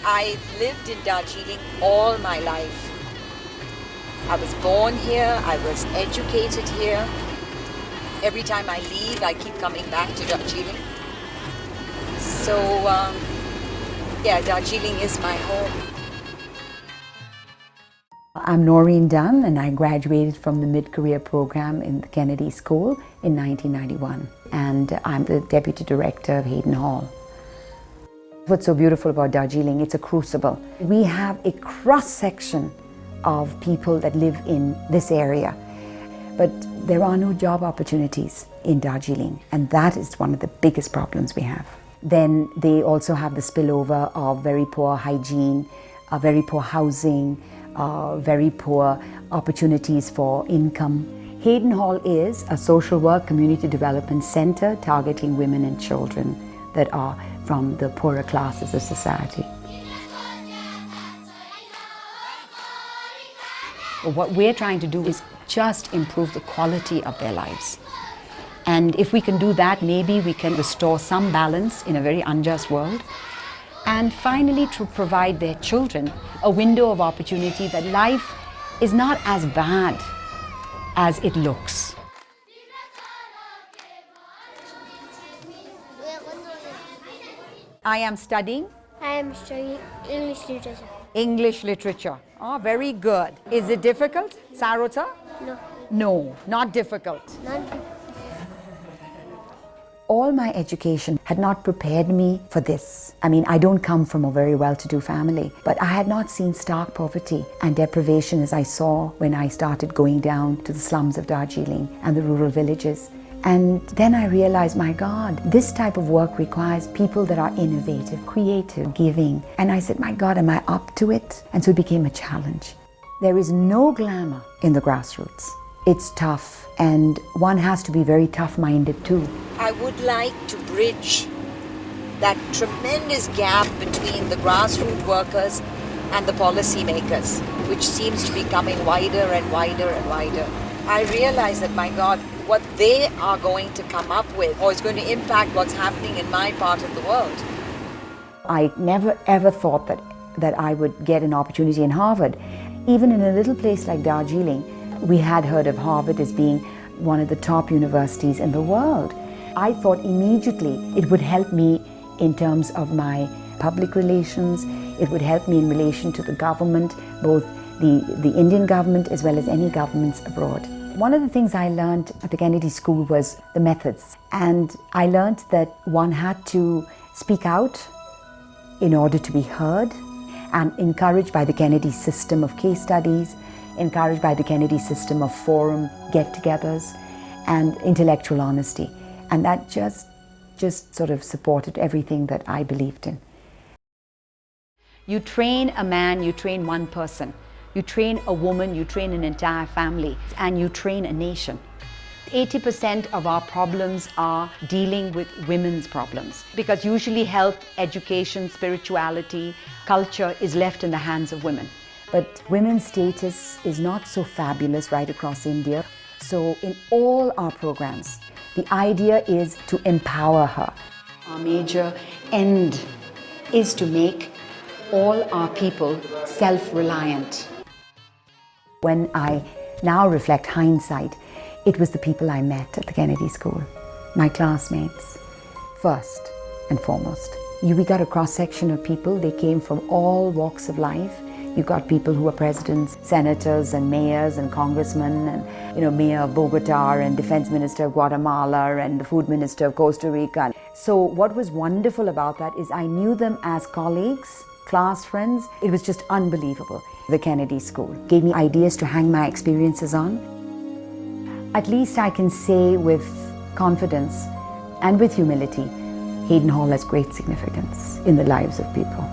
I've lived in Darjeeling all my life. I was born here, I was educated here. Every time I leave, I keep coming back to Darjeeling. So, yeah, Darjeeling is my home. I'm Noreen Dunne, and I graduated from the mid-career program in the Kennedy School in 1991. And I'm the Deputy Director of Hayden Hall. What's so beautiful about Darjeeling, it's a crucible. We have a cross-section of people that live in this area, but there are no job opportunities in Darjeeling, and that is one of the biggest problems we have. Then they also have the spillover of very poor hygiene, very poor housing, very poor opportunities for income. Hayden Hall is a social work community development center targeting women and children that are from the poorer classes of society. What we're trying to do is just improve the quality of their lives. And if we can do that, maybe we can restore some balance in a very unjust world. And finally, to provide their children a window of opportunity that life is not as bad as it looks. I am studying? I am studying English literature. English literature. Oh, very good. Is it difficult, Sarota? No. No, not difficult. Not difficult. All my education had not prepared me for this. I mean, I don't come from a very well-to-do family, but I had not seen stark poverty and deprivation as I saw when I started going down to the slums of Darjeeling and the rural villages. And then I realized, my God, this type of work requires people that are innovative, creative, giving. And I said, my God, am I up to it? And so it became a challenge. There is no glamour in the grassroots. It's tough, and one has to be very tough-minded too. I would like to bridge that tremendous gap between the grassroots workers and the policymakers, which seems to be coming wider and wider and wider. I realize that, my God, what they are going to come up with or is going to impact what's happening in my part of the world. I never ever thought that I would get an opportunity in Harvard. Even in a little place like Darjeeling, we had heard of Harvard as being one of the top universities in the world. I thought immediately it would help me in terms of my public relations. It would help me in relation to the government, both the Indian government as well as any governments abroad. One of the things I learned at the Kennedy School was the methods. And I learned that one had to speak out in order to be heard, and encouraged by the Kennedy system of case studies, encouraged by the Kennedy system of forum get-togethers and intellectual honesty. And that just sort of supported everything that I believed in. You train a man, you train one person. You train a woman, you train an entire family, and you train a nation. 80% of our problems are dealing with women's problems, because usually health, education, spirituality, culture is left in the hands of women. But women's status is not so fabulous right across India. So in all our programs, the idea is to empower her. Our major end is to make all our people self-reliant. When I now reflect hindsight, it was the people I met at the Kennedy School, my classmates, first and foremost. We got a cross-section of people. They came from all walks of life. You got people who were presidents, senators and mayors and congressmen, and mayor of Bogota and defense minister of Guatemala and the food minister of Costa Rica. So what was wonderful about that is I knew them as colleagues, class friends. It was just unbelievable. The Kennedy School gave me ideas to hang my experiences on. At least I can say with confidence and with humility, Hayden Hall has great significance in the lives of people.